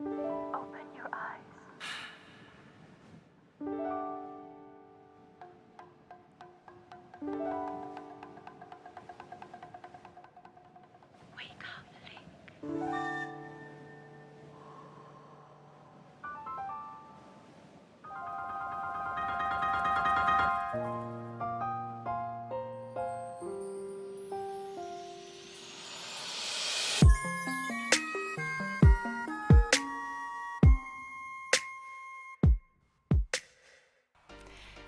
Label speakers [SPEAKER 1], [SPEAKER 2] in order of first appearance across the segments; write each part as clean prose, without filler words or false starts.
[SPEAKER 1] Open your eyes. Wake up, Link.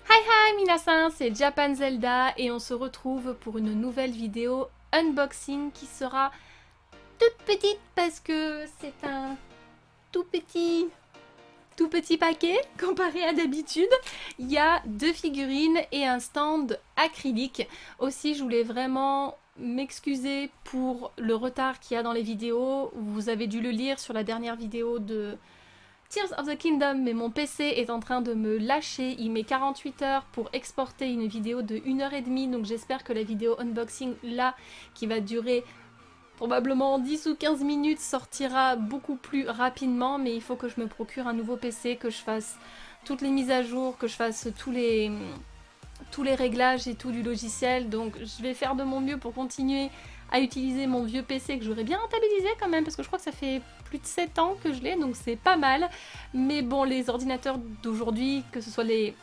[SPEAKER 2] Hi hi minasan, c'est Japan Zelda et on se retrouve pour une nouvelle vidéo unboxing qui sera toute petite parce que c'est un tout petit paquet comparé à d'habitude. Il y a 2 figurines et un stand acrylique. Aussi, je voulais vraiment m'excuser pour le retard qu'il y a dans les vidéos. Vous avez dû le lire sur la dernière vidéo de Tears of the Kingdom, mais mon PC est en train de me lâcher. Il met 48 heures pour exporter une vidéo de 1h30, donc j'espère que la vidéo unboxing là, qui va durer probablement 10 ou 15 minutes, sortira beaucoup plus rapidement, mais il faut que je me procure un nouveau PC, que je fasse toutes les mises à jour, que je fasse tous les réglages et tout du logiciel, donc je vais faire de mon mieux pour continuer à utiliser mon vieux PC que j'aurais bien rentabilisé quand même, parce que je crois que ça fait plus de 7 ans que je l'ai, donc c'est pas mal. Mais bon, les ordinateurs d'aujourd'hui, que ce soit les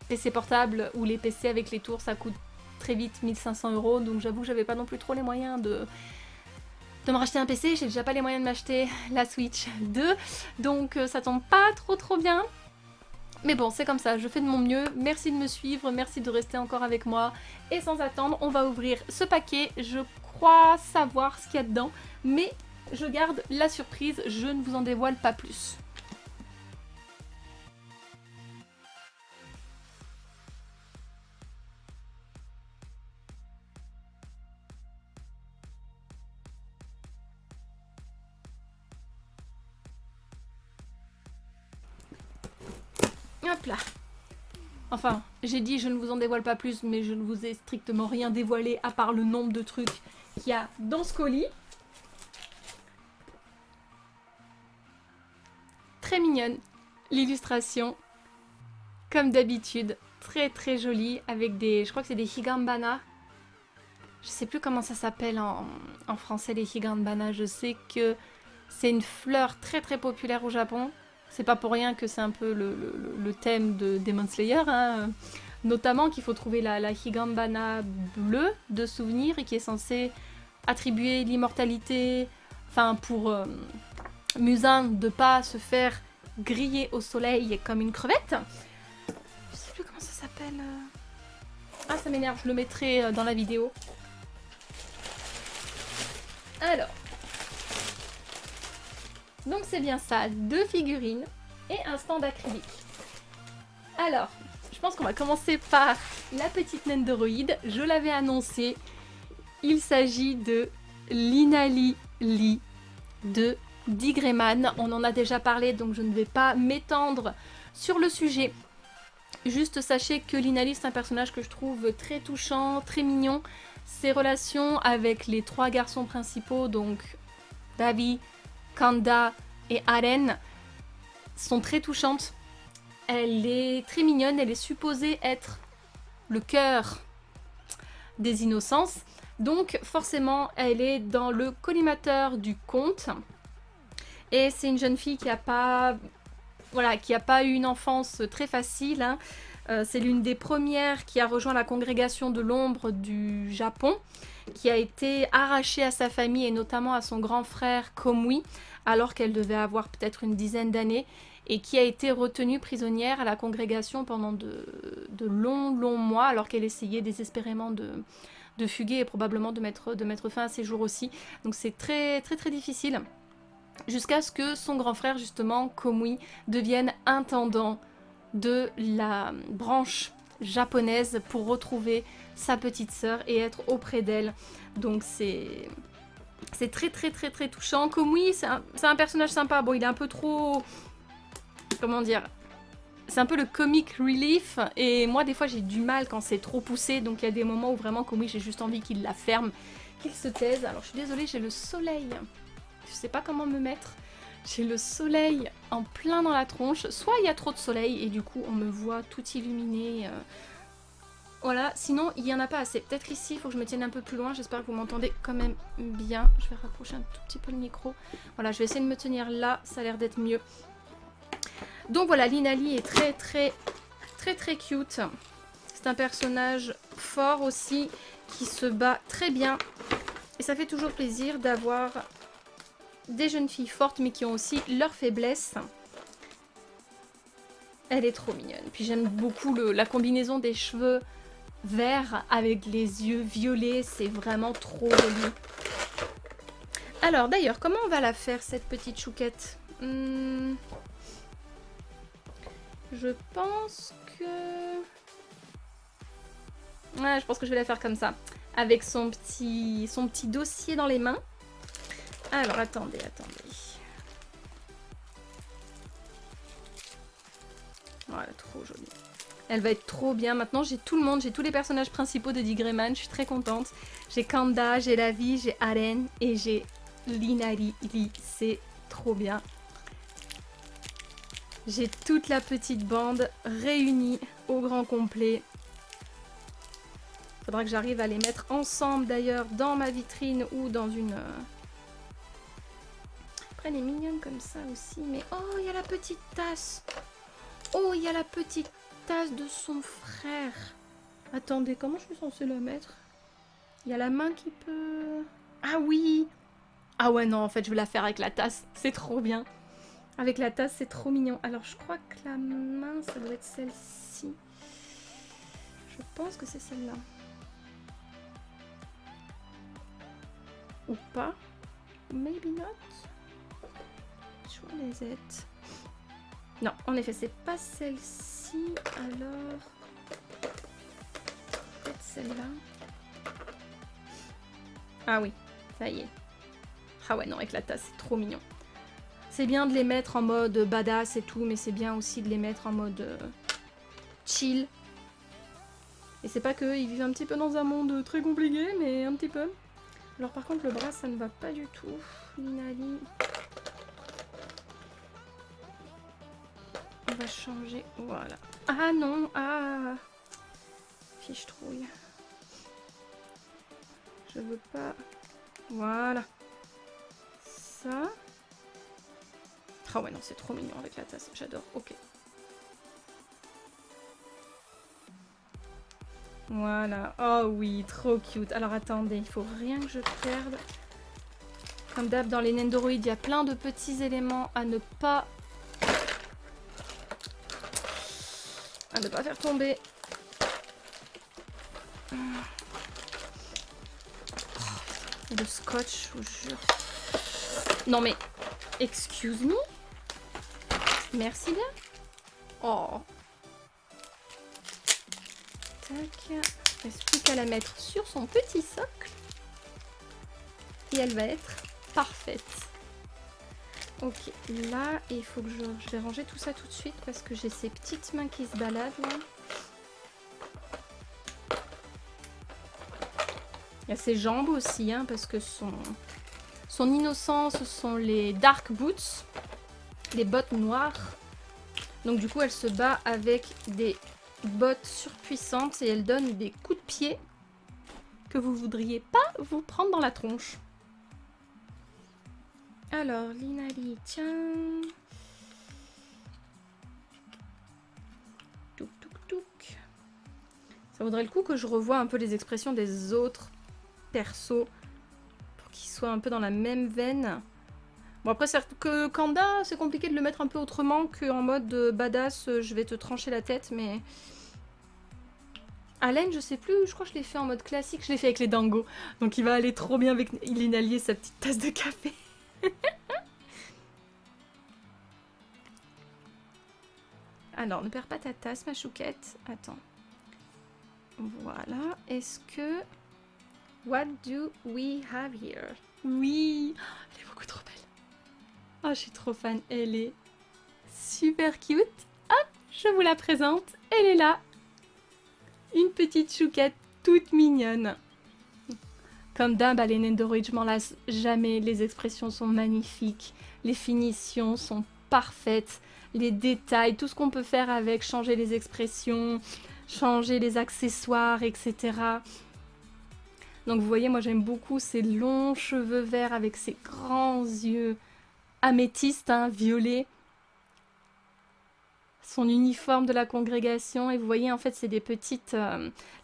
[SPEAKER 2] PC portables ou les PC avec les tours, ça coûte très vite 1500 €, donc j'avoue que j'avais pas non plus trop les moyens de me racheter un PC, j'ai déjà pas les moyens de m'acheter la Switch 2, donc ça tombe pas trop bien. Mais bon, c'est comme ça, je fais de mon mieux. Merci de me suivre, merci de rester encore avec moi. Et sans attendre, on va ouvrir ce paquet. Je crois savoir ce qu'il y a dedans, mais je garde la surprise, je ne vous en dévoile pas plus. Hop là. Enfin, j'ai dit je ne vous en dévoile pas plus, mais je ne vous ai strictement rien dévoilé à part le nombre de trucs qu'il y a dans ce colis. Très mignonne l'illustration, comme d'habitude, très jolie, avec des, je crois que c'est des higambana. Je sais plus comment ça s'appelle en français les higambana, je sais que c'est une fleur très populaire au Japon. C'est pas pour rien que c'est un peu le thème de Demon Slayer, hein. Notamment qu'il faut trouver la higambana bleue de souvenir et qui est censée attribuer l'immortalité, enfin pour Musin de pas se faire griller au soleil comme une crevette. Je sais plus comment ça s'appelle. Ah, ça m'énerve, je le mettrai dans la vidéo. Alors, donc c'est bien ça, 2 figurines et un stand acrylique. Alors, je pense qu'on va commencer par la petite naine d'Oroïde. Je l'avais annoncé, il s'agit de Linali Lee de Digreman. On en a déjà parlé, donc je ne vais pas m'étendre sur le sujet. Juste sachez que Linali, c'est un personnage que je trouve très touchant, très mignon. Ses relations avec les 3 garçons principaux, donc Davi, Kanda et Aren, sont très touchantes. Elle est très mignonne, elle est supposée être le cœur des innocences. Donc forcément, elle est dans le collimateur du conte. Et c'est une jeune fille qui a pas eu une enfance très facile, hein. C'est l'une des premières qui a rejoint la congrégation de l'ombre du Japon, qui a été arrachée à sa famille et notamment à son grand frère Komui, alors qu'elle devait avoir peut-être une dizaine d'années, et qui a été retenue prisonnière à la congrégation pendant de longs mois, alors qu'elle essayait désespérément de fuguer et probablement de mettre fin à ses jours aussi. Donc c'est très difficile. Jusqu'à ce que son grand frère, justement, Komui, devienne intendant de la branche japonaise pour retrouver sa petite sœur et être auprès d'elle. Donc c'est très touchant. Komui, c'est un personnage sympa. Bon, il est un peu trop... Comment dire ? C'est un peu le comic relief, et moi des fois j'ai du mal quand c'est trop poussé, donc il y a des moments où vraiment Komui, j'ai juste envie qu'il la ferme, qu'il se taise. Alors je suis désolée, j'ai le soleil. Je sais pas comment me mettre. J'ai le soleil en plein dans la tronche. Soit il y a trop de soleil et du coup on me voit tout illuminé. Voilà, sinon il n'y en a pas assez. Peut-être ici, il faut que je me tienne un peu plus loin. J'espère que vous m'entendez quand même bien. Je vais rapprocher un tout petit peu le micro. Voilà, je vais essayer de me tenir là. Ça a l'air d'être mieux. Donc voilà, Linali est très cute. C'est un personnage fort aussi, qui se bat très bien. Et ça fait toujours plaisir d'avoir des jeunes filles fortes, mais qui ont aussi leurs faiblesses. Elle est trop mignonne. Puis j'aime beaucoup la combinaison des cheveux verts avec les yeux violets. C'est vraiment trop joli. Alors d'ailleurs, comment on va la faire, cette petite chouquette? Je pense que... Ouais, je pense que je vais la faire comme ça. Avec son petit dossier dans les mains. Alors, attendez. Voilà, trop jolie. Elle va être trop bien. Maintenant, j'ai tout le monde. J'ai tous les personnages principaux de Dick Grayman. Je suis très contente. J'ai Kanda, j'ai Lavi, j'ai Aren et j'ai Linali. C'est trop bien. J'ai toute la petite bande réunie au grand complet. Faudra que j'arrive à les mettre ensemble d'ailleurs dans ma vitrine ou dans une... Après, elle est mignonne comme ça aussi. Mais oh, il y a la petite tasse. Oh, il y a la petite tasse de son frère. Attendez, comment je suis censée la mettre? Il y a la main qui peut... Ah oui! Ah ouais, non, en fait, je vais la faire avec la tasse. C'est trop bien. Avec la tasse, c'est trop mignon. Alors, je crois que la main, ça doit être celle-ci. Je pense que c'est celle-là. Ou pas. Maybe not. What is it? Non, en effet, c'est pas celle-ci. Alors... peut-être celle-là. Ah oui, ça y est. Ah ouais, non, avec la tasse, c'est trop mignon. C'est bien de les mettre en mode badass et tout, mais c'est bien aussi de les mettre en mode chill. Et c'est pas qu'ils vivent un petit peu dans un monde très compliqué, mais un petit peu. Alors par contre, le bras, ça ne va pas du tout. Linali. On va changer. Voilà. Ah non, ah. Fiche trouille. Je veux pas. Voilà. Ça. Ah ouais, non, c'est trop mignon avec la tasse. J'adore. Ok. Voilà. Oh oui, trop cute. Alors attendez, il faut rien que je perde. Comme d'hab, dans les Nendoroid, il y a plein de petits éléments à ne pas faire tomber. Et le scotch, je vous jure. Non mais, excuse me. Merci bien. Oh. Tac. Il ne reste plus qu'à la mettre sur son petit socle. Et elle va être parfaite. Ok, là, il faut que je vais ranger tout ça tout de suite parce que j'ai ces petites mains qui se baladent là. Il y a ses jambes aussi, hein, parce que son innocence, ce sont les dark boots, les bottes noires. Donc du coup, elle se bat avec des bottes surpuissantes et elle donne des coups de pied que vous voudriez pas vous prendre dans la tronche. Alors, Linali, tiens. Touk touk touk. Ça vaudrait le coup que je revoie un peu les expressions des autres persos pour qu'ils soient un peu dans la même veine. Bon, après, c'est que Kanda, c'est compliqué de le mettre un peu autrement qu'en mode badass, je vais te trancher la tête, mais... Allen, je sais plus, je crois que je l'ai fait en mode classique, je l'ai fait avec les dangos. Donc il va aller trop bien avec Linali et sa petite tasse de café. Alors, ne perds pas ta tasse, ma chouquette. Attends. Voilà. Est-ce que... What do we have here? Oui, elle est beaucoup trop belle. Oh, je suis trop fan. Elle est super cute. Hop, je vous la présente. Elle est là. Une petite chouquette toute mignonne. Comme d'hab, les Nendoroid, je m'en lasse jamais. Les expressions sont magnifiques. les finitions sont parfaites, les détails, tout ce qu'on peut faire avec, changer les expressions, changer les accessoires, etc. Donc vous voyez, moi j'aime beaucoup ces longs cheveux verts avec ces grands yeux améthystes, hein, violets. Son uniforme de la congrégation, et vous voyez en fait c'est des petites...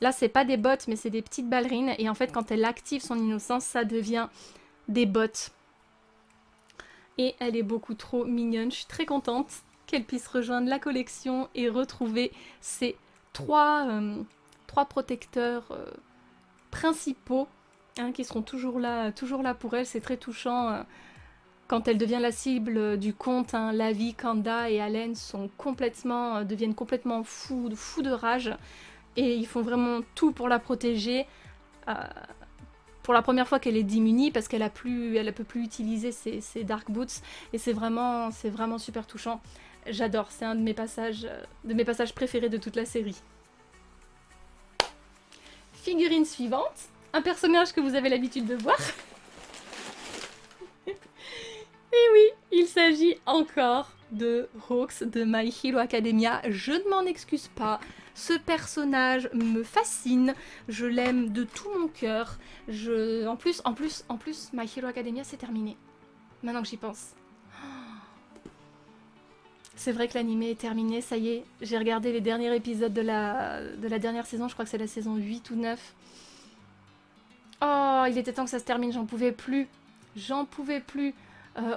[SPEAKER 2] là c'est pas des bottes mais c'est des petites ballerines, et en fait quand elle active son innocence ça devient des bottes. Et elle est beaucoup trop mignonne, je suis très contente qu'elle puisse rejoindre la collection et retrouver ces trois protecteurs principaux, hein, qui seront toujours là pour elle. C'est très touchant quand elle devient la cible du conte, hein. Lavi, Kanda et Allen deviennent complètement fous de rage, et ils font vraiment tout pour la protéger. Pour la première fois qu'elle est démunie, parce qu'elle peut plus utiliser ses Dark Boots, et c'est vraiment super touchant. J'adore, c'est un de mes passages préférés de toute la série. Figurine suivante, un personnage que vous avez l'habitude de voir. Et oui, il s'agit encore de Hawks de My Hero Academia. Je ne m'en excuse pas, ce personnage me fascine, je l'aime de tout mon cœur. En plus, My Hero Academia c'est terminé. Maintenant que j'y pense. C'est vrai que l'animé est terminé, ça y est. J'ai regardé les derniers épisodes de la dernière saison, je crois que c'est la saison 8 ou 9. Oh, il était temps que ça se termine, j'en pouvais plus.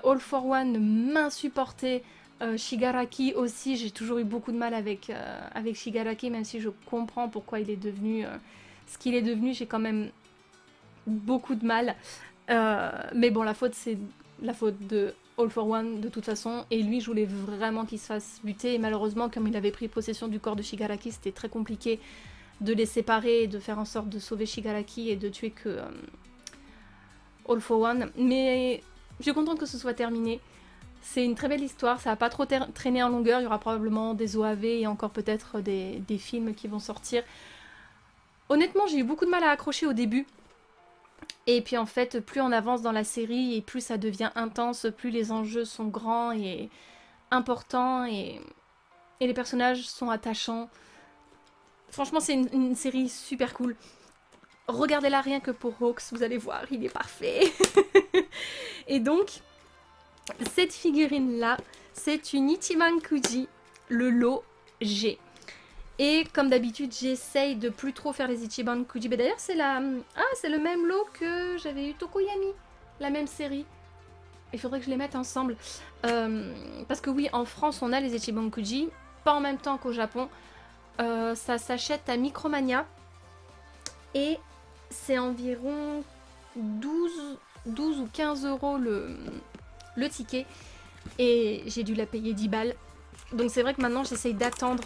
[SPEAKER 2] All for One m'insupportait. Shigaraki aussi, j'ai toujours eu beaucoup de mal avec Shigaraki, même si je comprends pourquoi il est devenu ce qu'il est devenu, j'ai quand même beaucoup de mal. Mais bon, la faute c'est la faute de All for One de toute façon, et lui je voulais vraiment qu'il se fasse buter, et malheureusement comme il avait pris possession du corps de Shigaraki, c'était très compliqué de les séparer et de faire en sorte de sauver Shigaraki et de tuer que All for One. Mais je suis contente que ce soit terminé. C'est une très belle histoire, ça va pas trop traîner en longueur, il y aura probablement des OAV et encore peut-être des films qui vont sortir. Honnêtement, j'ai eu beaucoup de mal à accrocher au début. Et puis en fait, plus on avance dans la série et plus ça devient intense, plus les enjeux sont grands et importants et les personnages sont attachants. Franchement, c'est une série super cool. Regardez-la rien que pour Hawks, vous allez voir, il est parfait. Et donc, cette figurine-là, c'est une Ichiban Kuji, le lot G. Et comme d'habitude, j'essaye de plus trop faire les Ichiban Kuji. Mais d'ailleurs, c'est le même lot que j'avais eu Tokoyami, la même série. Il faudrait que je les mette ensemble. Parce que oui, en France, on a les Ichiban Kuji, pas en même temps qu'au Japon. Ça s'achète à Micromania. Et c'est environ 12 ou 15 euros le ticket. Et j'ai dû la payer 10 balles. Donc c'est vrai que maintenant, j'essaye d'attendre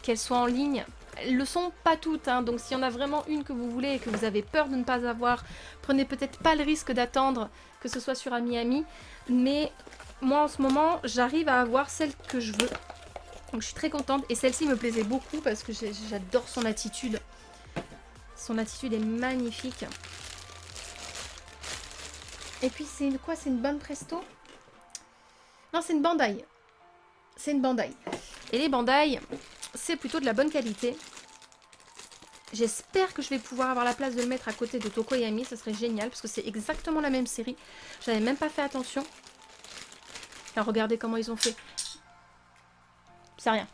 [SPEAKER 2] qu'elles soient en ligne. Elles le sont pas toutes, hein, donc s'il y en a vraiment une que vous voulez et que vous avez peur de ne pas avoir, prenez peut-être pas le risque d'attendre que ce soit sur Ami. Mais moi en ce moment, j'arrive à avoir celle que je veux. Donc je suis très contente, et celle-ci me plaisait beaucoup parce que j'adore son attitude. Son attitude est magnifique. Et puis c'est quoi? C'est une bonne Presto? Non, c'est une Bandai. C'est une Bandai. Et les Bandai, c'est plutôt de la bonne qualité. J'espère que je vais pouvoir avoir la place de le mettre à côté de Tokoyami. Ce serait génial parce que c'est exactement la même série. J'avais même pas fait attention. Alors regardez comment ils ont fait. C'est rien.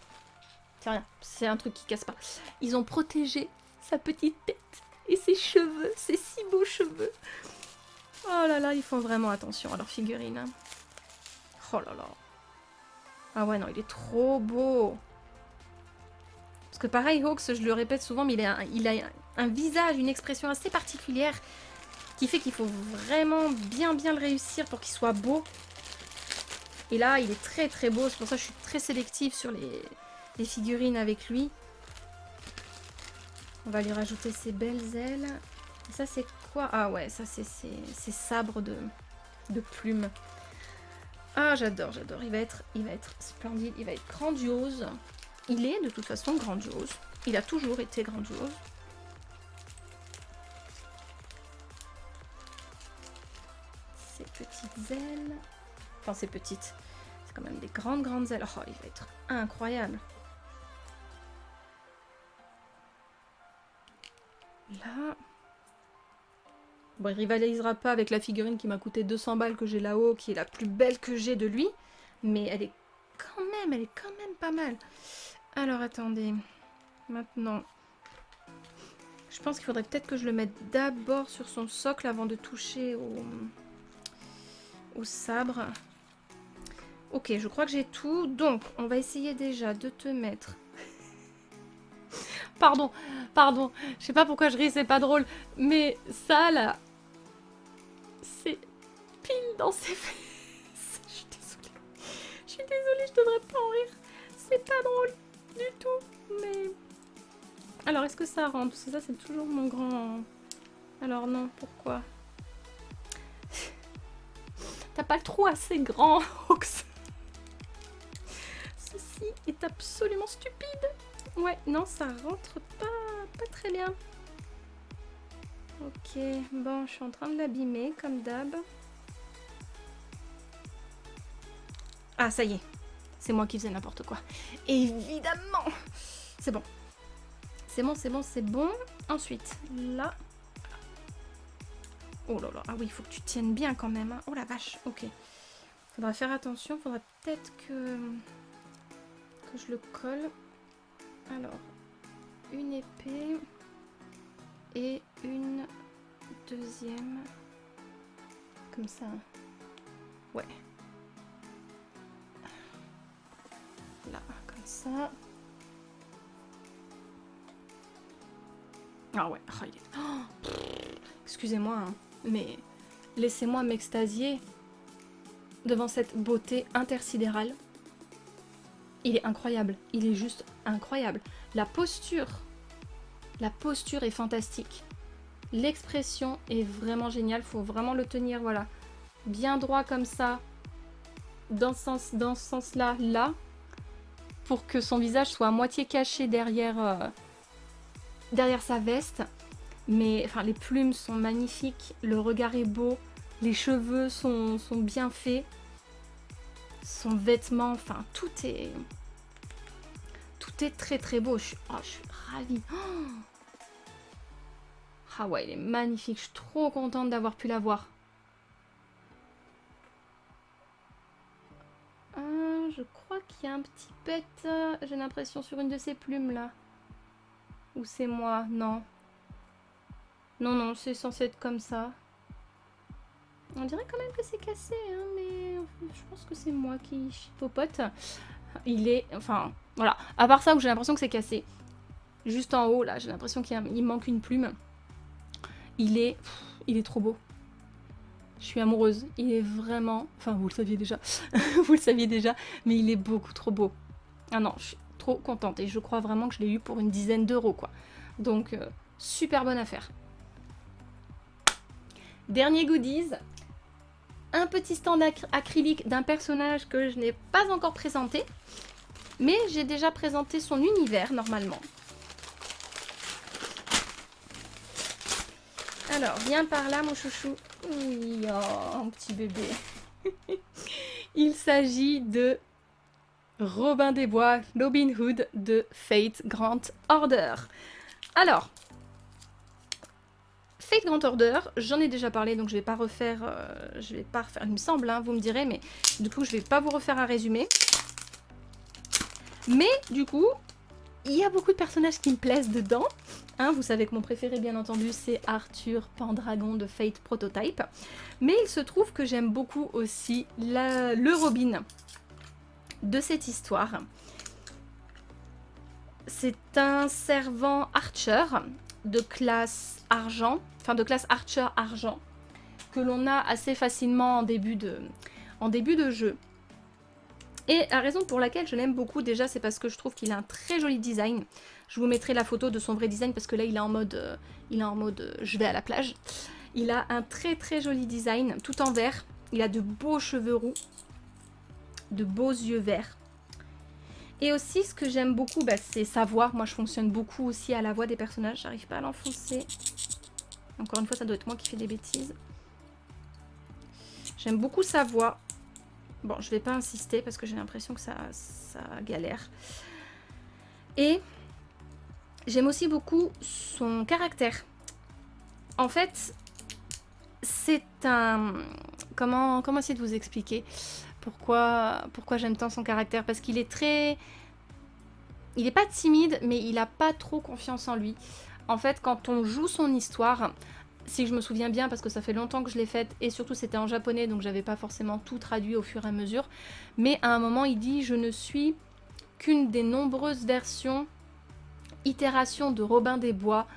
[SPEAKER 2] C'est rien. C'est un truc qui casse pas. Ils ont protégé sa petite tête et ses cheveux. Ses si beaux cheveux. Oh là là, ils font vraiment attention à leur figurine. Oh là là. Ah ouais, non, il est trop beau. Parce que pareil, Hawks, je le répète souvent, mais il a un visage, une expression assez particulière qui fait qu'il faut vraiment bien le réussir pour qu'il soit beau. Et là, il est très très beau. C'est pour ça que je suis très sélective sur les figurines avec lui. On va lui rajouter ses belles ailes. Et ça, c'est quoi? Ah ouais, ça, c'est ses sabres de plumes. Ah, j'adore. Il va être splendide, il va être grandiose. Il est de toute façon grandiose. Il a toujours été grandiose. Ses petites ailes. Enfin, c'est petite. C'est quand même des grandes ailes. Oh, il va être incroyable. Là... Bon, il rivalisera pas avec la figurine qui m'a coûté 200 balles que j'ai là-haut, qui est la plus belle que j'ai de lui. Mais elle est quand même pas mal. Alors, attendez. Maintenant, je pense qu'il faudrait peut-être que je le mette d'abord sur son socle avant de toucher au sabre. Ok, je crois que j'ai tout. Donc, on va essayer déjà de te mettre... Pardon. Je sais pas pourquoi je ris, c'est pas drôle. Mais ça, là... C'est pile dans ses fesses. Je suis désolée, je devrais pas en rire. C'est pas drôle du tout. Mais... Alors, est-ce que ça rentre? Parce que ça, c'est toujours mon grand... Alors non, pourquoi? T'as pas le trou assez grand, Ox. Ceci est absolument stupide. Ouais, non, ça rentre pas très bien. Ok, bon, je suis en train de l'abîmer, comme d'hab. Ah, ça y est. C'est moi qui faisais n'importe quoi. Évidemment. C'est bon. C'est bon. Ensuite, là. Oh là là, ah oui, il faut que tu tiennes bien quand même. Hein. Oh la vache, ok. Faudra faire attention, faudra peut-être que je le colle. Alors, une épée et une deuxième. Comme ça. Ouais. Là, comme ça. Ah ouais, oh, il est... oh, excusez-moi, hein, mais laissez-moi m'extasier devant cette beauté intersidérale. Il est incroyable, il est juste incroyable. La posture est fantastique. L'expression est vraiment géniale, faut vraiment le tenir, voilà, bien droit comme ça, dans ce sens-là, là, pour que son visage soit à moitié caché derrière sa veste. Mais enfin, les plumes sont magnifiques, le regard est beau, les cheveux sont bien faits, son vêtement, enfin tout est très très beau. Je suis ravie. Oh, ah ouais, il est magnifique, je suis trop contente d'avoir pu l'avoir. Je crois qu'il y a un petit pet, j'ai l'impression, sur une de ces plumes là. Ou c'est moi? Non. Non, c'est censé être comme ça. On dirait quand même que c'est cassé, hein, mais je pense que c'est moi qui chipopote. Il est... Enfin, voilà. À part ça, où j'ai l'impression que c'est cassé. Juste en haut, là, j'ai l'impression qu'il manque une plume. Il est trop beau. Je suis amoureuse. Il est vraiment... Enfin, vous le saviez déjà. Vous le saviez déjà. Mais il est beaucoup trop beau. Ah non, je suis trop contente. Et je crois vraiment que je l'ai eu pour une dizaine d'euros, quoi. Donc, super bonne affaire. Dernier goodies. Un petit stand acrylique d'un personnage que je n'ai pas encore présenté. Mais j'ai déjà présenté son univers, normalement. Alors, viens par là, mon chouchou. Oui, oh, un petit bébé. Il s'agit de Robin des Bois, Robin Hood de Fate Grand Order. Alors, Fate Grand Order, j'en ai déjà parlé, donc je vais pas refaire, il me semble, hein, vous me direz, mais du coup, je vais pas vous refaire un résumé. Mais, du coup, il y a beaucoup de personnages qui me plaisent dedans. Hein, vous savez que mon préféré, bien entendu, c'est Arthur Pendragon de Fate Prototype. Mais il se trouve que j'aime beaucoup aussi le Robin de cette histoire. C'est un servant Archer de classe argent, enfin de classe Archer argent, que l'on a assez facilement en début de jeu. Et la raison pour laquelle je l'aime beaucoup, déjà, c'est parce que je trouve qu'il a un très joli design. Je vous mettrai la photo de son vrai design parce que là, il est en mode je vais à la plage. Il a un très très joli design, tout en vert. Il a de beaux cheveux roux, de beaux yeux verts. Et aussi, ce que j'aime beaucoup, bah, c'est sa voix. Moi, je fonctionne beaucoup aussi à la voix des personnages. J'arrive pas à l'enfoncer. Encore une fois, ça doit être moi qui fais des bêtises. J'aime beaucoup sa voix. Bon, je vais pas insister parce que j'ai l'impression que ça galère. Et j'aime aussi beaucoup son caractère. En fait, c'est un... Comment essayer de vous expliquer pourquoi j'aime tant son caractère? Parce qu'il est très... Il est pas timide, mais il a pas trop confiance en lui. En fait, quand on joue son histoire, si je me souviens bien, parce que ça fait longtemps que je l'ai faite, et surtout c'était en japonais, donc j'avais pas forcément tout traduit au fur et à mesure, mais à un moment il dit « Je ne suis qu'une des nombreuses versions, itérations de Robin des Bois »,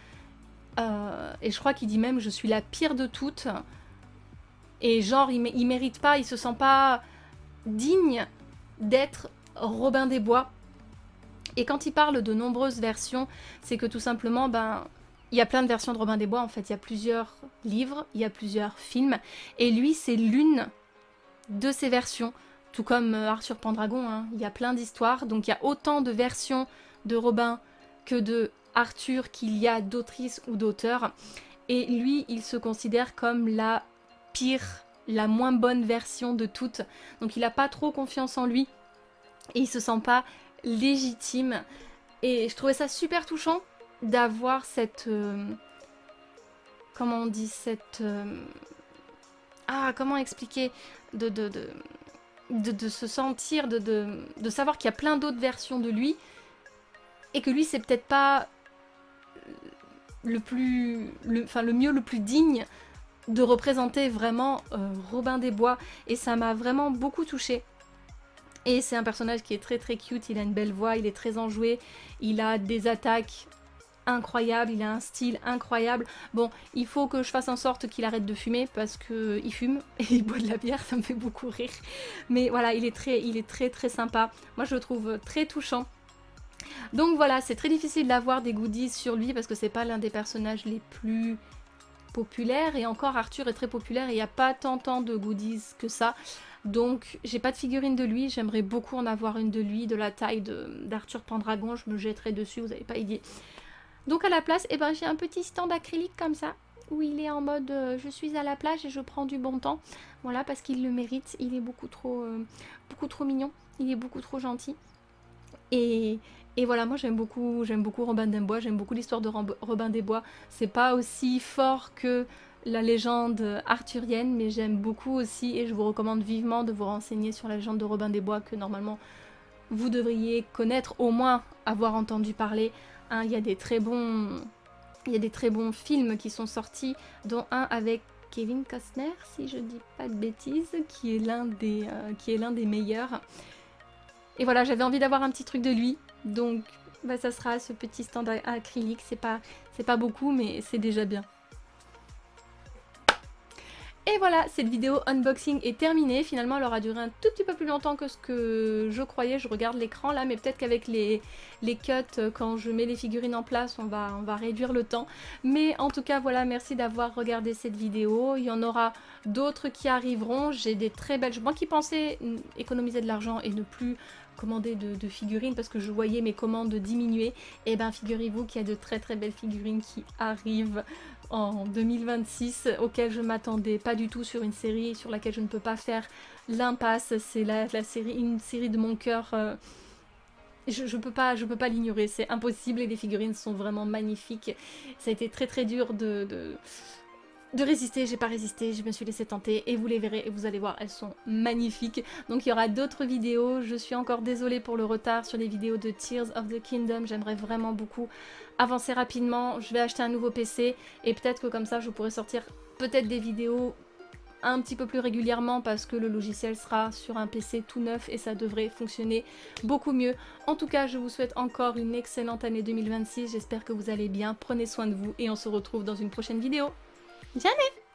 [SPEAKER 2] et je crois qu'il dit même « Je suis la pire de toutes », et genre il mérite pas, il se sent pas digne d'être Robin des Bois. Et quand il parle de nombreuses versions, c'est que tout simplement, il y a plein de versions de Robin des Bois, en fait. Il y a plusieurs livres, il y a plusieurs films. Et lui, c'est l'une de ces versions. Tout comme Arthur Pendragon, hein. Il y a plein d'histoires. Donc il y a autant de versions de Robin que de Arthur qu'il y a d'autrices ou d'auteurs. Et lui, il se considère comme la pire, la moins bonne version de toutes. Donc il n'a pas trop confiance en lui. Et il se sent pas légitime. Et je trouvais ça super touchant d'avoir cette... comment on dit? Cette... comment expliquer? De se sentir, de savoir qu'il y a plein d'autres versions de lui, et que lui, c'est peut-être pas le mieux, le plus digne de représenter vraiment Robin des Bois. Et ça m'a vraiment beaucoup touchée. Et c'est un personnage qui est très très cute, il a une belle voix, il est très enjoué, il a des attaques incroyables, il a un style incroyable. Bon, il faut que je fasse en sorte qu'il arrête de fumer parce qu'il fume et il boit de la bière, ça me fait beaucoup rire. Mais voilà, il est très très sympa. Moi je le trouve très touchant. Donc voilà, c'est très difficile d'avoir des goodies sur lui parce que c'est pas l'un des personnages les plus populaires. Et encore, Arthur est très populaire et il n'y a pas tant de goodies que ça. Donc j'ai pas de figurine de lui, j'aimerais beaucoup en avoir une de lui, de la taille d'Arthur Pendragon, je me jetterai dessus, vous n'avez pas idée. Donc à la place, j'ai un petit stand acrylique comme ça, où il est en mode je suis à la plage et je prends du bon temps. Voilà, parce qu'il le mérite, il est beaucoup trop mignon, il est beaucoup trop gentil. Et voilà, moi j'aime beaucoup Robin des Bois, j'aime beaucoup l'histoire de Robin des Bois. C'est pas aussi fort que la légende arthurienne, mais j'aime beaucoup aussi, et je vous recommande vivement de vous renseigner sur la légende de Robin des Bois, que normalement vous devriez connaître, au moins avoir entendu parler. Hein, il y a des très bons films qui sont sortis, dont un avec Kevin Costner, si je dis pas de bêtises, qui est l'un des meilleurs. Et voilà, j'avais envie d'avoir un petit truc de lui, donc ça sera ce petit stand acrylique. C'est pas beaucoup, mais c'est déjà bien. Et voilà, cette vidéo unboxing est terminée. Finalement, elle aura duré un tout petit peu plus longtemps que ce que je croyais. Je regarde l'écran là, mais peut-être qu'avec les cuts, quand je mets les figurines en place, on va réduire le temps. Mais en tout cas, voilà, merci d'avoir regardé cette vidéo. Il y en aura d'autres qui arriveront. J'ai des très belles... Moi qui pensais économiser de l'argent et ne plus commander de figurines parce que je voyais mes commandes diminuer, et ben figurez-vous qu'il y a de très très belles figurines qui arrivent en 2026 auxquelles je m'attendais pas du tout, sur une série sur laquelle je ne peux pas faire l'impasse. C'est une série de mon cœur. Je peux pas l'ignorer, c'est impossible, et les figurines sont vraiment magnifiques. Ça a été très très dur de résister, j'ai pas résisté, je me suis laissée tenter, et vous les verrez et vous allez voir, elles sont magnifiques. Donc il y aura d'autres vidéos, je suis encore désolée pour le retard sur les vidéos de Tears of the Kingdom, j'aimerais vraiment beaucoup avancer rapidement. Je vais acheter un nouveau PC et peut-être que comme ça je pourrai sortir peut-être des vidéos un petit peu plus régulièrement, parce que le logiciel sera sur un PC tout neuf et ça devrait fonctionner beaucoup mieux. En tout cas, je vous souhaite encore une excellente année 2026, j'espère que vous allez bien, prenez soin de vous et on se retrouve dans une prochaine vidéo. Jamais!